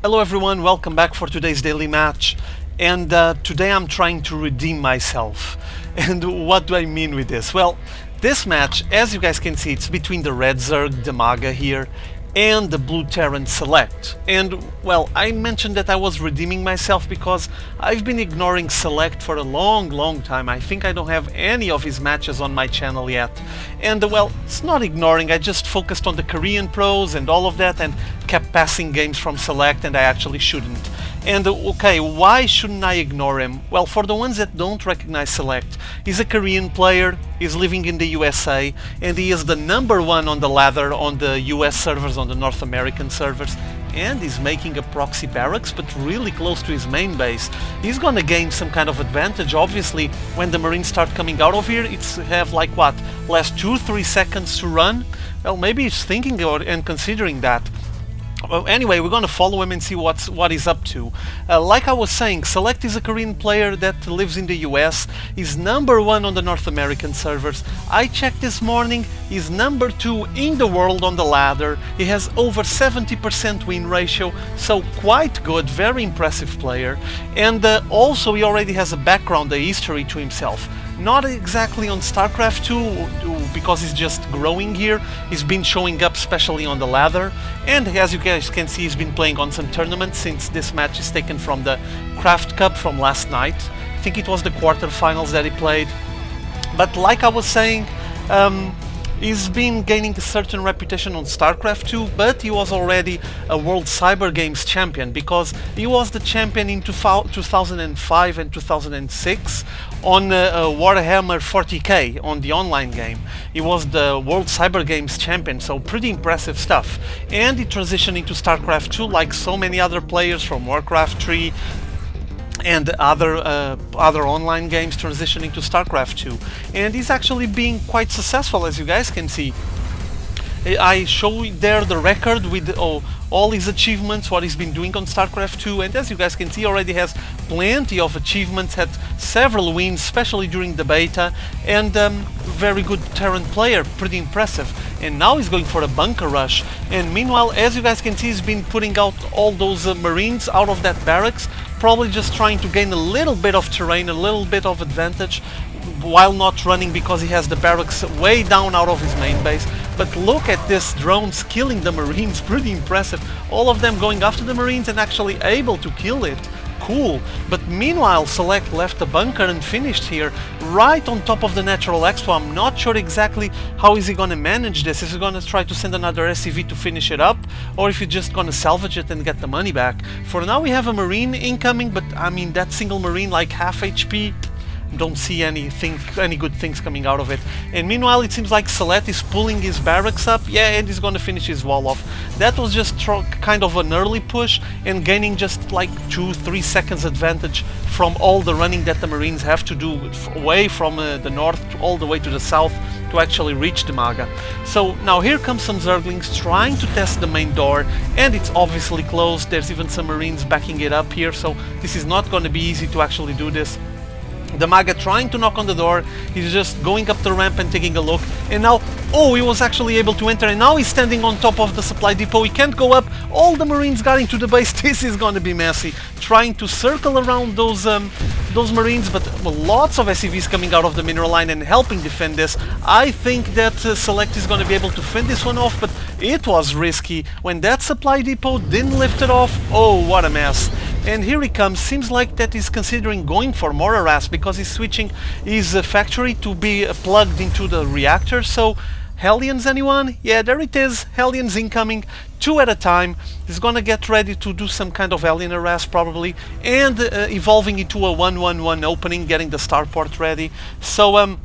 Hello everyone, welcome back for today's daily match. And today I'm trying to redeem myself. And what do I mean with this? Well, this match, as you guys can see, it's between the red Zerg DIMAGA here and the blue Terran SeleCT. And well, I mentioned that I was redeeming myself because I've been ignoring SeleCT for a long time. I think I don't have any of his matches on my channel yet. And well, it's not ignoring, I just focused on the Korean pros and all of that and kept passing games from SeleCT, and I actually shouldn't. And okay, why shouldn't I ignore him? Well, for the ones that don't recognize SeleCT, he's a Korean player, he's living in the USA, and he is the #1 on the ladder on the US servers, on the North American servers, and he's making a proxy barracks, but really close to his main base. He's gonna gain some kind of advantage, obviously. When the Marines start coming out of here, it's have like what, last 2-3 seconds to run? Well, maybe he's thinking and considering that. Well, anyway, we're gonna follow him and see what he's up to. Like I was saying, SeleCT is a Korean player that lives in the US. He's #1 on the North American servers. I checked this morning, he's #2 in the world on the ladder. He has over 70% win ratio, so quite good, very impressive player. And also he already has a background, a history to himself. Not exactly on Starcraft 2, because he's just growing here. He's been showing up especially on the ladder, and as you guys can see, he's been playing on some tournaments since this match is taken from the CraftCup from last night. I think it was the quarterfinals that he played. But like I was saying, he's been gaining a certain reputation on Starcraft 2, but he was already a World Cyber Games champion, because he was the champion in 2005 and 2006 on Warhammer 40k on the online game. He was the World Cyber Games champion, so pretty impressive stuff. And he transitioned into Starcraft 2 like so many other players from Warcraft 3 and other online games, transitioning to Starcraft 2. And he's actually being quite successful, as you guys can see. I show there the record with all his achievements, what he's been doing on Starcraft 2, and as you guys can see, already has plenty of achievements, had several wins, especially during the beta, and very good Terran player, pretty impressive. And now he's going for a bunker rush, and meanwhile, as you guys can see, he's been putting out all those Marines out of that barracks, probably just trying to gain a little bit of terrain, a little bit of advantage, while not running, because he has the barracks way down out of his main base. But look at this, drones killing the Marines, pretty impressive. All of them going after the Marines and actually able to kill it. Cool. But meanwhile, SeleCT left the bunker and finished here, right on top of the Natural Expo. I'm not sure exactly how is he gonna manage this. Is he gonna try to send another SCV to finish it up, or if he's just gonna salvage it and get the money back? For now we have a Marine incoming, but I mean, that single Marine like half HP, don't see any good things coming out of it. And meanwhile, it seems like SeleCT is pulling his barracks up, yeah, and he's gonna finish his wall off. That was just kind of an early push and gaining just like 2-3 seconds advantage from all the running that the Marines have to do away from the north all the way to the south to actually reach DIMAGA. So now here comes some Zerglings trying to test the main door, and it's obviously closed. There's even some Marines backing it up here, so this is not going to be easy to actually do this. DIMAGA trying to knock on the door, he's just going up the ramp and taking a look, and now, oh, he was actually able to enter, and now he's standing on top of the supply depot. He can't go up, all the Marines got into the base. This is gonna be messy, trying to circle around those Marines, but lots of SCVs coming out of the mineral line and helping defend this. I think that SeleCT is gonna be able to fend this one off, but it was risky. When that supply depot didn't lift it off, oh, what a mess. And here he comes. Seems like that he's considering going for more harass, because he's switching his factory to be plugged into the reactor. So, Hellions, anyone? Yeah, there it is. Hellions incoming, 2 at a time. He's gonna get ready to do some kind of alien harass probably, and evolving into a 1-1-1 opening, getting the starport ready. So,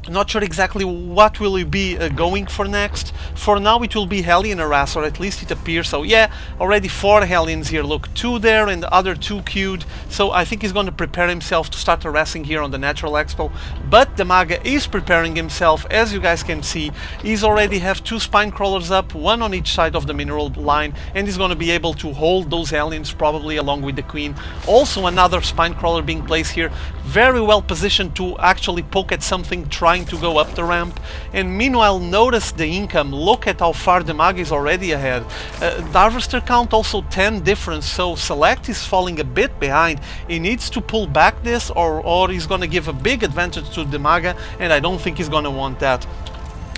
not sure exactly what will he be going for next. For now it will be Hellion harass, or at least it appears so. Yeah, already 4 Hellions here, look, 2 there and the other 2 queued. So I think he's going to prepare himself to start harassing here on the Natural Expo. But DIMAGA is preparing himself, as you guys can see. He's already have 2 spine crawlers up, 1 on each side of the mineral line, and he's going to be able to hold those Hellions probably along with the Queen. Also another spine crawler being placed here, very well positioned to actually poke at something, try trying to go up the ramp. And meanwhile, notice the income. Look at how far DIMAGA is already ahead. The harvester count also 10 difference, so SeleCT is falling a bit behind. He needs to pull back this, or he's gonna give a big advantage to DIMAGA, and I don't think he's gonna want that.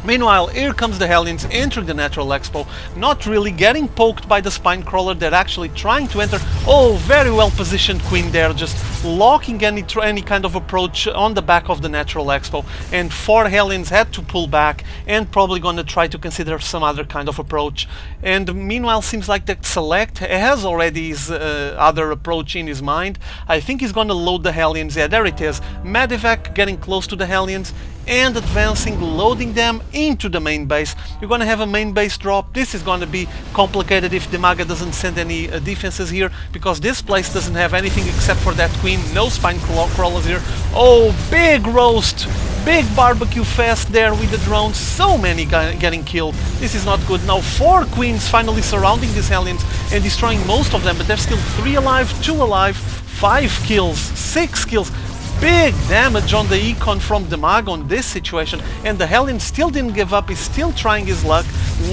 Meanwhile, here comes the Hellions entering the Natural Expo, not really getting poked by the Spine Crawler. They're actually trying to enter. Oh, very well positioned Queen there, just locking any kind of approach on the back of the Natural Expo. And 4 Hellions had to pull back and probably gonna try to consider some other kind of approach. And meanwhile, seems like that SeleCT has already his other approach in his mind. I think he's gonna load the Hellions. Yeah, there it is. Medivac getting close to the Hellions and advancing, loading them into the main base. You're gonna have a main base drop. This is gonna be complicated if DIMAGA doesn't send any defenses here, because this place doesn't have anything except for that queen. No spine crawlers here. Oh, big roast, big barbecue fest there with the drones. So many getting killed. This is not good. Now 4 queens finally surrounding these Hellions and destroying most of them, but there's still 3 alive, 2 alive, 5 kills, 6 kills. Big damage on the econ from DIMAGA on this situation, and the Hellion still didn't give up. He's still trying his luck.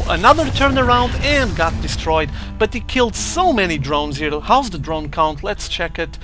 Another turnaround and got destroyed, but he killed so many drones here. How's the drone count? Let's check it.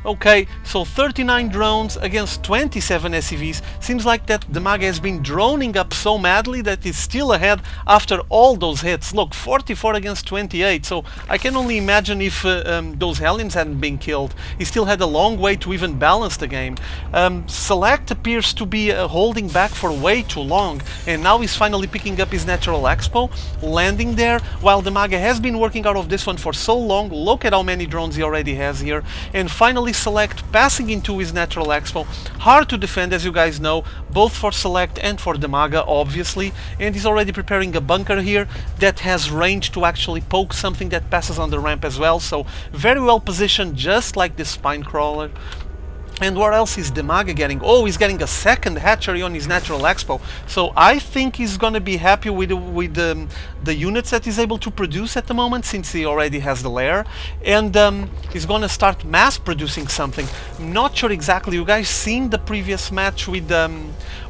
Okay, so 39 drones against 27 SCVs. Seems like that DIMAGA has been droning up so madly that he's still ahead after all those hits. Look, 44 against 28, so I can only imagine if those Hellions hadn't been killed. He still had a long way to even balance the game. SeleCT appears to be holding back for way too long, and now he's finally picking up his Natural Expo, landing there, while DIMAGA has been working out of this one for so long. Look at how many drones he already has here, and finally SeleCT passing into his Natural Expo. Hard to defend, as you guys know, both for SeleCT and for DIMAGA, obviously, and he's already preparing a bunker here that has range to actually poke something that passes on the ramp as well, so very well positioned, just like this Spine Crawler. And what else is DIMAGA getting? Oh, he's getting a second hatchery on his Natural Expo. So I think he's gonna be happy with the units that he's able to produce at the moment, since he already has the lair. And he's gonna start mass producing something. Not sure exactly. You guys seen the previous match with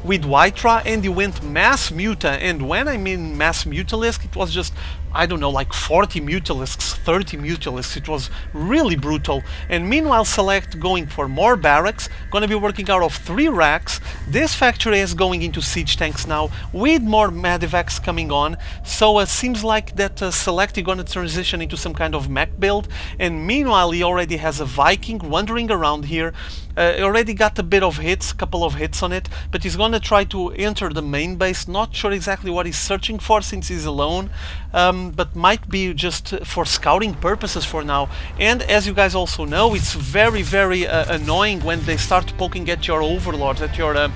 Wytra, and he went mass muta. And when I mean mass mutalisk, it was just, I don't know, like 40 mutalisks, 30 mutalisks. It was really brutal. And meanwhile, SeleCT going for more barracks, gonna be working out of 3 racks. This factory is going into siege tanks now, with more medivacs coming on. So it seems like that SeleCT is gonna transition into some kind of mech build. And meanwhile, he already has a Viking wandering around here. Already got a bit of hits, a couple of hits on it, but he's gonna try to enter the main base. Not sure exactly what he's searching for, since he's alone, but might be just for scouting purposes for now. And as you guys also know, it's very, very annoying when they start poking at your overlords, at your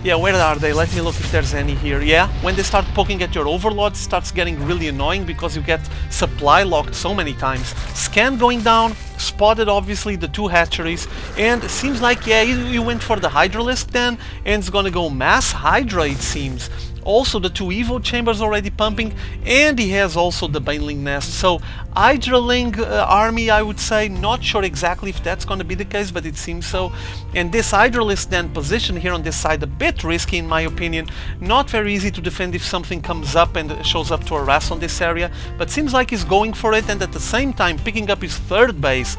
yeah, where are they? Let me look if there's any here. Yeah, when they start poking at your overlords, it starts getting really annoying because you get supply locked so many times. Scan going down, spotted obviously the 2 hatcheries, and it seems like, yeah, you went for the Hydralisk then, and it's gonna go mass Hydra, it seems. Also the 2 Evo chambers already pumping, and he has also the Baneling nest. So Hydraling army, I would say. Not sure exactly if that's going to be the case, but it seems so. And this Hydralisk then position here on this side, a bit risky in my opinion. Not very easy to defend if something comes up and shows up to harass on this area, but seems like he's going for it, and at the same time picking up his 3rd base.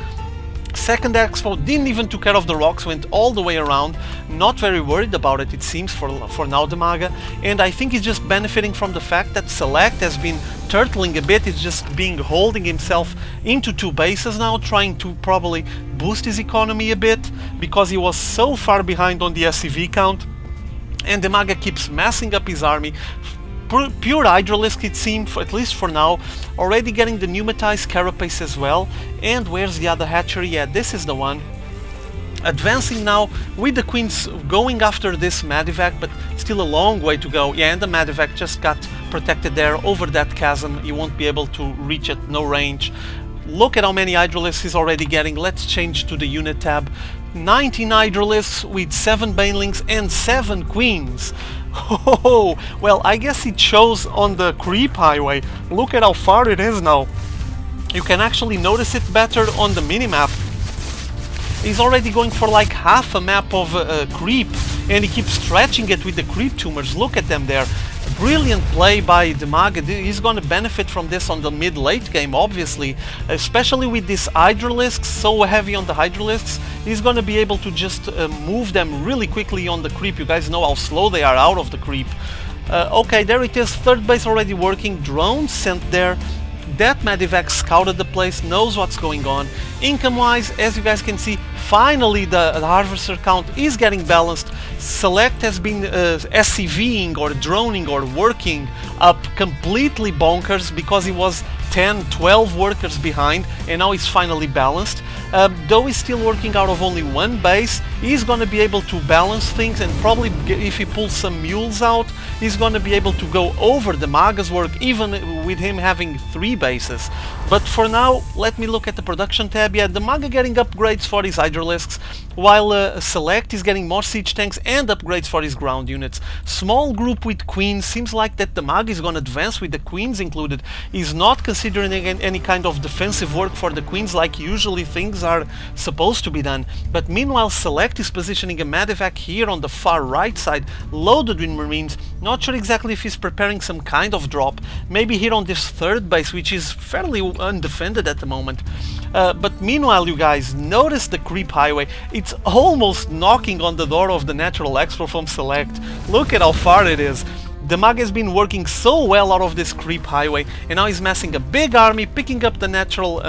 Second expo, didn't even take care of the rocks, went all the way around. Not very worried about it, it seems, for now, DIMAGA. And I think he's just benefiting from the fact that SeleCT has been turtling a bit. He's just holding himself into 2 bases now, trying to probably boost his economy a bit, because he was so far behind on the SCV count. And DIMAGA keeps massing up his army. Pure Hydralisk, it seemed, at least for now. Already getting the pneumatized carapace as well. And where's the other hatchery? Yeah, this is the one. Advancing now with the queens going after this Medivac, but still a long way to go. Yeah, and the Medivac just got protected there over that chasm. You won't be able to reach it, no range. Look at how many Hydralisks he's already getting. Let's change to the unit tab. 19 Hydralisks with 7 Banelings and 7 queens. Oh, well, I guess he chose on the creep highway. Look at how far it is now. You can actually notice it better on the minimap. He's already going for like half a map of creep, and he keeps stretching it with the creep tumors. Look at them there. Brilliant play by DIMAGA. He's going to benefit from this on the mid-late game, obviously, especially with these Hydralisks, so heavy on the Hydralisks. He's going to be able to just move them really quickly on the creep. You guys know how slow they are out of the creep. Okay, there it is, third base already working, drone sent there. That Medivac scouted the place, knows what's going on. Income-wise, as you guys can see, finally the harvester count is getting balanced. SeleCT has been SCVing or droning or working up completely bonkers because he was 10, 12 workers behind, and now he's finally balanced. Though he's still working out of only one base, he's going to be able to balance things, and probably if he pulls some mules out, he's going to be able to go over DIMAGA's work, even with him having 3 bases. But for now, let me look at the production tab. Yeah, DIMAGA getting upgrades for his Hydralisks, while SeleCT is getting more siege tanks and upgrades for his ground units. Small group with queens. Seems like that DIMAGA is going to advance with the queens included. He's not considering any kind of defensive work for the queens like usually things are supposed to be done. But meanwhile, SeleCT is positioning a Medivac here on the far right side, loaded with Marines. Not sure exactly if he's preparing some kind of drop. Maybe here on this third base, which is fairly undefended at the moment. But meanwhile, you guys, notice the creep highway. It's almost knocking on the door of the Natural Expo from SeleCT. Look at how far it is. DIMAGA has been working so well out of this creep highway, and now he's massing a big army, picking up the natural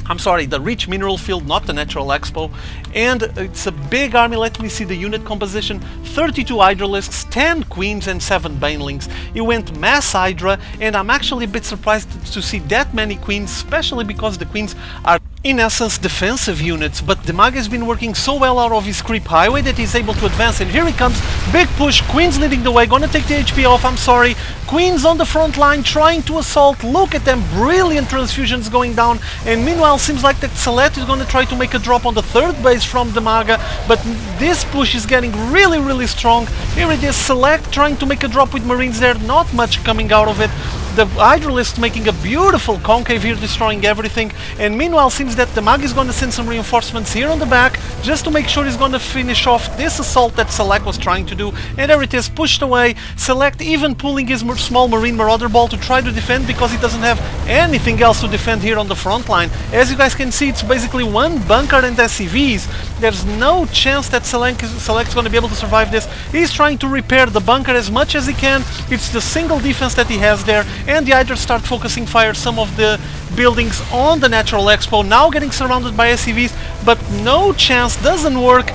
the rich mineral field, not the Natural Expo. And it's a big army. Let me see the unit composition. 32 Hydralisks, 10 Queens and 7 Banelings. He went mass Hydra, and I'm actually a bit surprised to see that many Queens, especially because the Queens are in essence defensive units, but DIMAGA has been working so well out of his creep highway that he's able to advance, and here he comes, big push, Queens leading the way, gonna take the HP off, I'm sorry, Queens on the front line trying to assault, look at them, brilliant transfusions going down, and meanwhile seems like that SeleCT is gonna try to make a drop on the third base from DIMAGA, but this push is getting really strong. Here it is, SeleCT trying to make a drop with Marines there, not much coming out of it. The Hydralist making a beautiful concave here, destroying everything, and meanwhile seems that DIMAGA is going to send some reinforcements here on the back just to make sure he's going to finish off this assault that SeleCT was trying to do, and there it is, pushed away. SeleCT even pulling his small Marine Marauder Ball to try to defend because he doesn't have anything else to defend here on the front line. As you guys can see, it's basically one bunker and SCVs. There's no chance that SeleCT is going to be able to survive this. He's trying to repair the bunker as much as he can. It's the single defense that he has there, and the Hydra start focusing fire some of the buildings on the Natural Expo, now getting surrounded by SCVs, but no chance, doesn't work.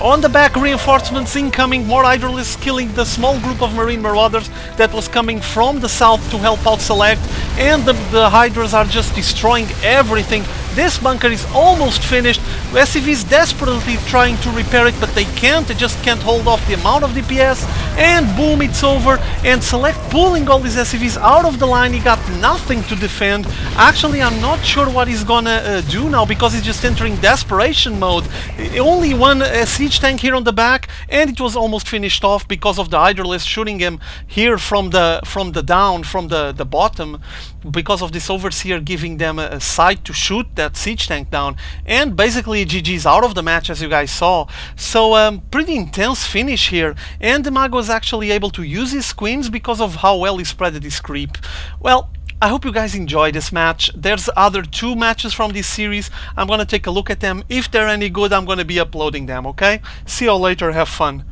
On the back, reinforcements incoming, more Hydralisks killing the small group of Marine Marauders that was coming from the south to help out SeleCT, and the Hydras are just destroying everything. This bunker is almost finished. SCVs desperately trying to repair it, but they can't. They just can't hold off the amount of DPS, and boom, it's over. And SeleCT pulling all these SCVs out of the line. He got nothing to defend. Actually, I'm not sure what he's gonna do now, because he's just entering desperation mode. Only one siege tank here on the back, and it was almost finished off because of the Hydralist shooting him here from the bottom, because of this Overseer giving them a sight to shoot that siege tank down, and basically GG's out of the match, as you guys saw. So pretty intense finish here, and DIMAGA was actually able to use his queens because of how well he spreaded his creep. Well, I hope you guys enjoyed this match. There's other 2 matches from this series. I'm gonna take a look at them. If they're any good, I'm gonna be uploading them, okay? See you all later, have fun.